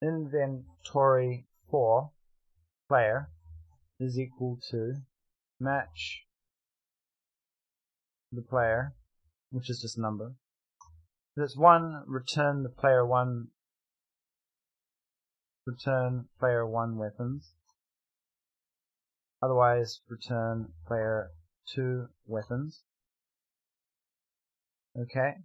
inventory for player is equal to match the player, which is just a number. That's 1, return the player 1, return player 1 weapons. Otherwise, return player 2 weapons. Okay.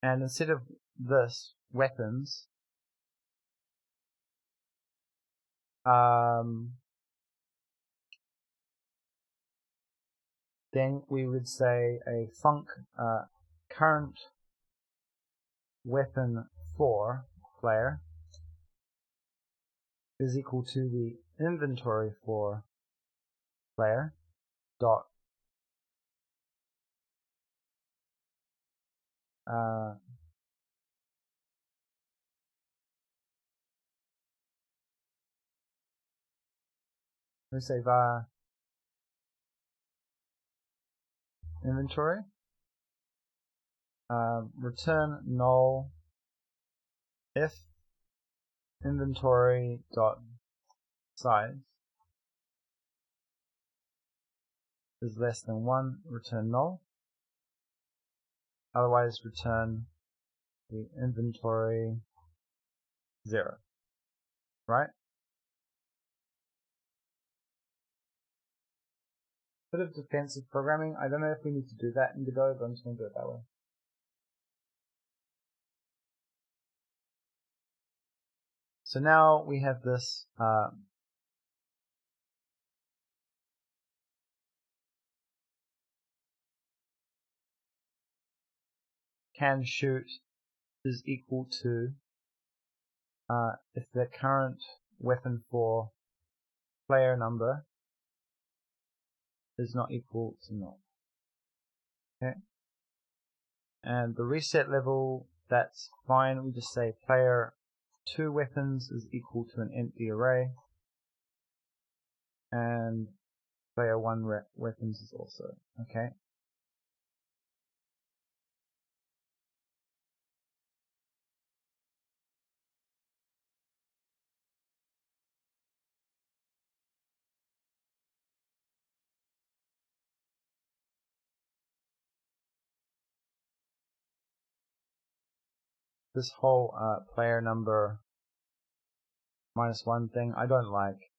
And instead of this, weapons, then we would say a func current weapon for player is equal to the inventory for player dot let's say var inventory, return null if inventory dot size is less than 1, return null. Otherwise, return the inventory 0. Right? Bit of defensive programming. I don't know if we need to do that in Godot, but I'm just going to do it that way. So now we have this can shoot is equal to if the current weapon for player number is not equal to null. Okay. And the reset level, that's fine. We just say player 2 weapons is equal to an empty array, and player 1 weapons is also okay. This whole player number -1 thing I don't like.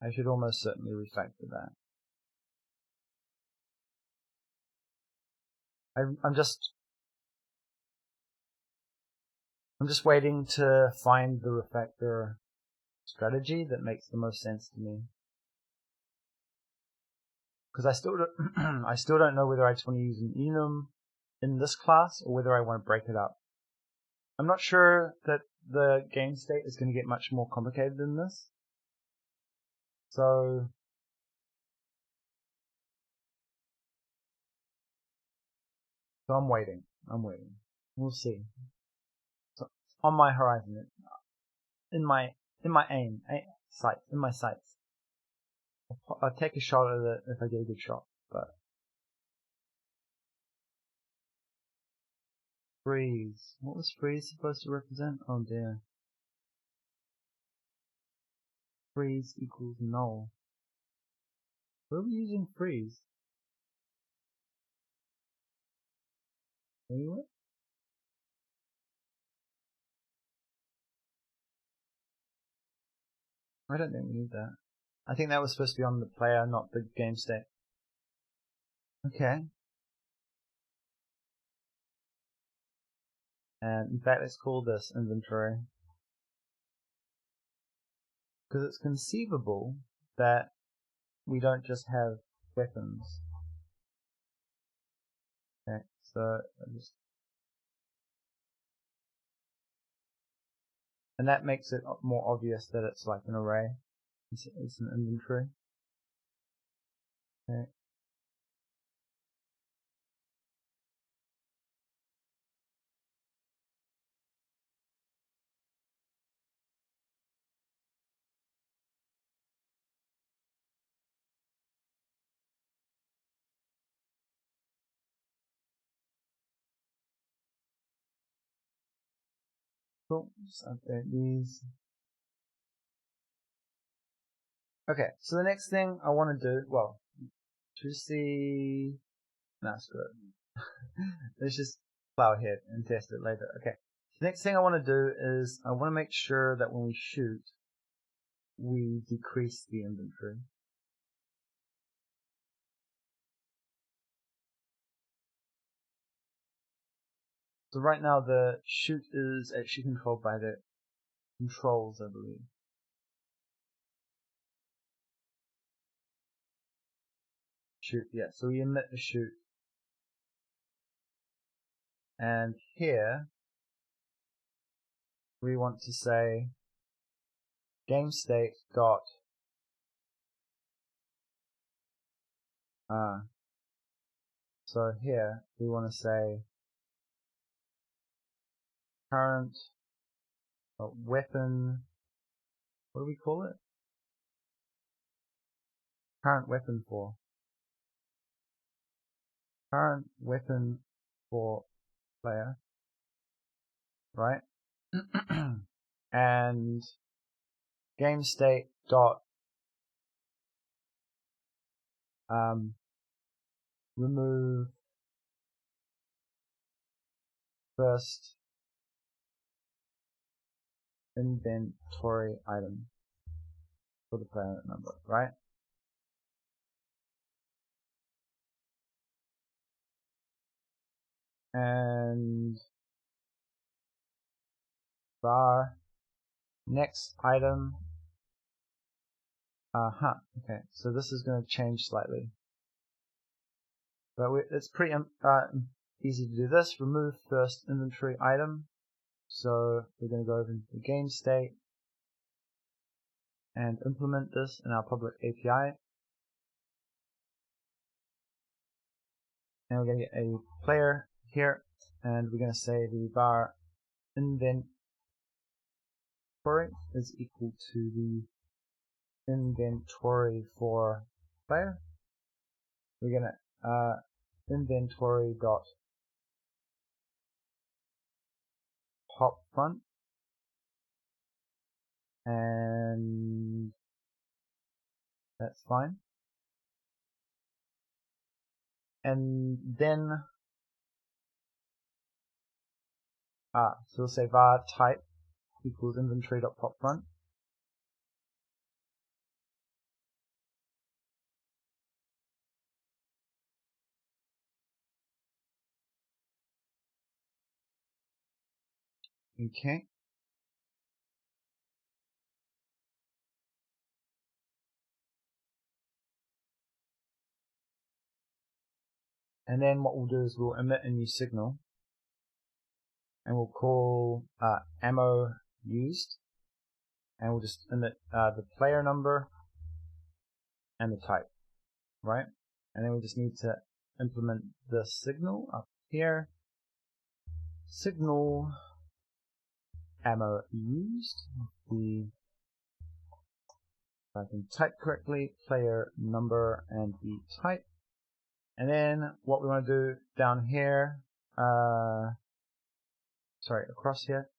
I should almost certainly refactor that. I'm just waiting to find the refactor strategy that makes the most sense to me, because I still don't know whether I just want to use an enum in this class or whether I want to break it up. I'm not sure that the game state is going to get much more complicated than this, so I'm waiting. We'll see. So on my horizon, in my sights. I'll take a shot at it if I get a good shot, but freeze. What was freeze supposed to represent? Oh dear. Freeze equals null. Where are we using freeze? Anyway? I don't think we need that. I think that was supposed to be on the player, not the game state. Okay. And in fact, let's call this inventory, because it's conceivable that we don't just have weapons. Okay, so and that makes it more obvious that it's like an array. It's an inventory. Okay. Cool. Just update these. Okay, so the next thing I want to do, well, to see, nah, screw it. Let's just plow ahead and test it later. Okay, the next thing I want to do is I want to make sure that when we shoot, we decrease the inventory. So right now the shoot is actually controlled by the controls, I believe. Shoot, yeah, so we emit the shoot. And here, we want to say GameState dot so here we want to say current weapon, what do we call it? Current weapon for player, right? And GameState dot remove first inventory item for the player number, right? And var next item. Okay, so this is going to change slightly, but it's pretty easy to do this. Remove first inventory item. So we're going to go over into the game state and implement this in our public API. And we're going to get a player here, and we're going to say the var inventory is equal to the inventory for player. We're going to inventory dot top front, and that's fine. And then so we'll say var type equals inventory dot top front. Okay. And then what we'll do is we'll emit a new signal, and we'll call ammo used, and we'll just emit the player number and the type, right? And then we just need to implement the signal up here. Signal ammo used, if I can type correctly, player number and the type. And then what we want to do down here, across here,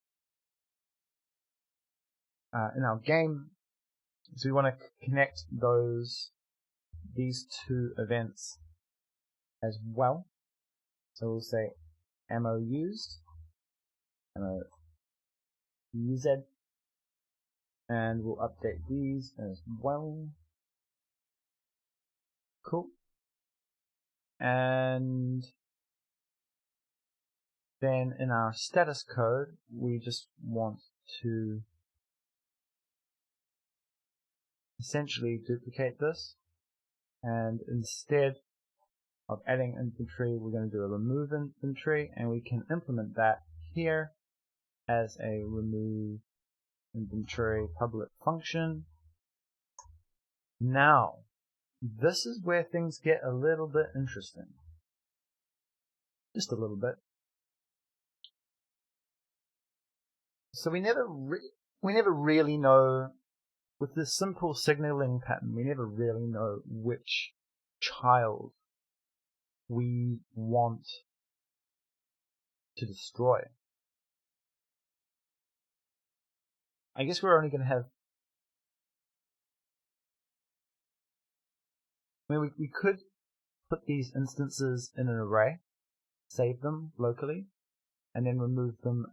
in our game, so we want to connect these two events as well. So we'll say ammo used, ammo used, and we'll update these as well. Cool. And then in our status code, we just want to essentially duplicate this, and instead of adding inventory, we're going to do a remove inventory, and we can implement that here as a remove inventory public function. Now, this is where things get a little bit interesting. Just a little bit. So we never really know, with this simple signaling pattern, we never really know which child we want to destroy. I guess we're only going to have... I mean, we could put these instances in an array, save them locally, and then remove them.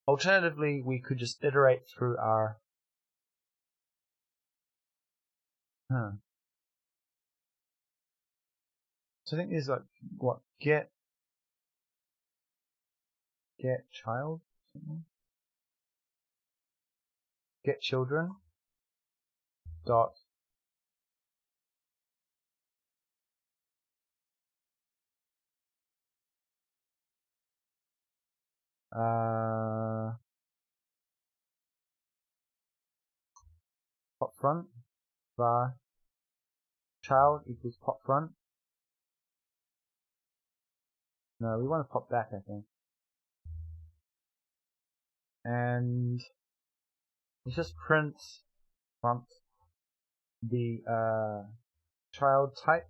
Alternatively, we could just iterate through our... So I think there's like, what, get child? Get children dot pop front var child equals pop front. No, we want to pop back, I think. And let's just print front the child type.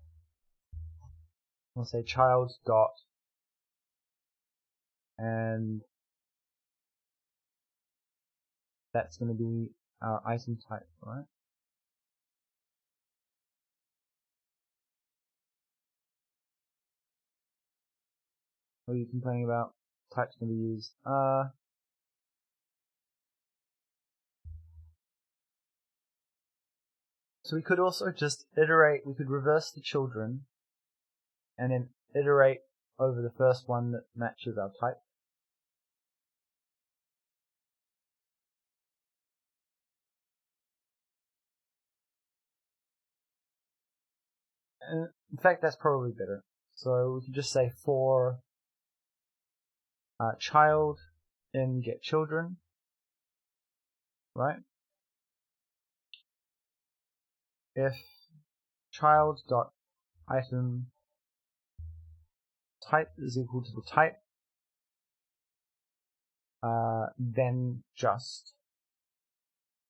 We'll say child dot, and that's going to be our item type, right? What are you complaining about? Types can be used. So we could also just iterate, we could reverse the children and then iterate over the first one that matches our type. In fact, that's probably better. So we could just say for child in get children, right? If child dot item type is equal to the type, then just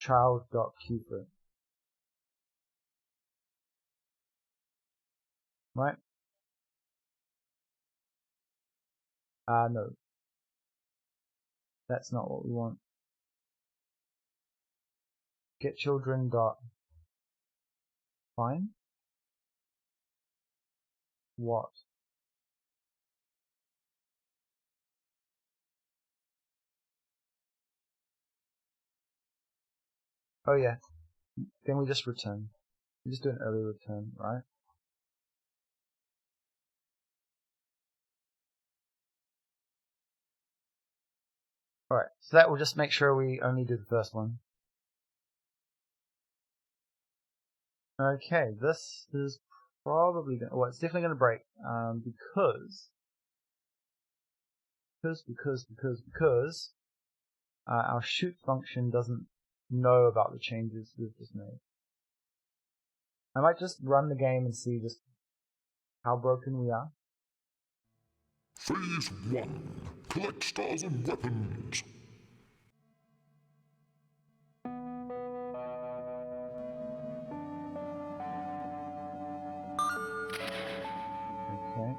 child dot keyword, right? No, that's not what we want. Get children dot find what? Oh yeah, then we just return. We just do an early return, right? Alright, so that will just make sure we only do the first one. Okay, this is probably gonna, well, it's definitely gonna break, because our shoot function doesn't know about the changes we've just made. I might just run the game and see just how broken we are. Phase 1. Collect stars and weapons. Okay.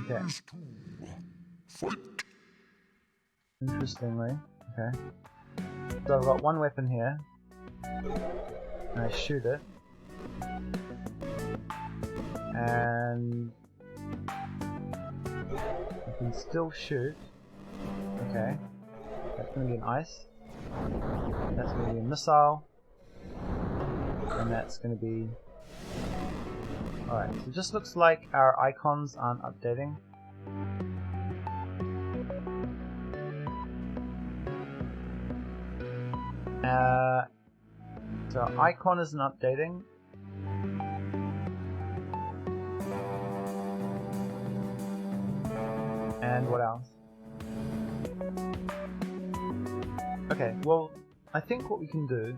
Phase 2. Fight. Interestingly, okay. So I've got one weapon here, and I shoot it, and I can still shoot. Okay, that's going to be an ice, that's going to be a missile, and that's going to be... Alright, so it just looks like our icons aren't updating. So icon isn't updating. And what else? Okay, well, I think what we can do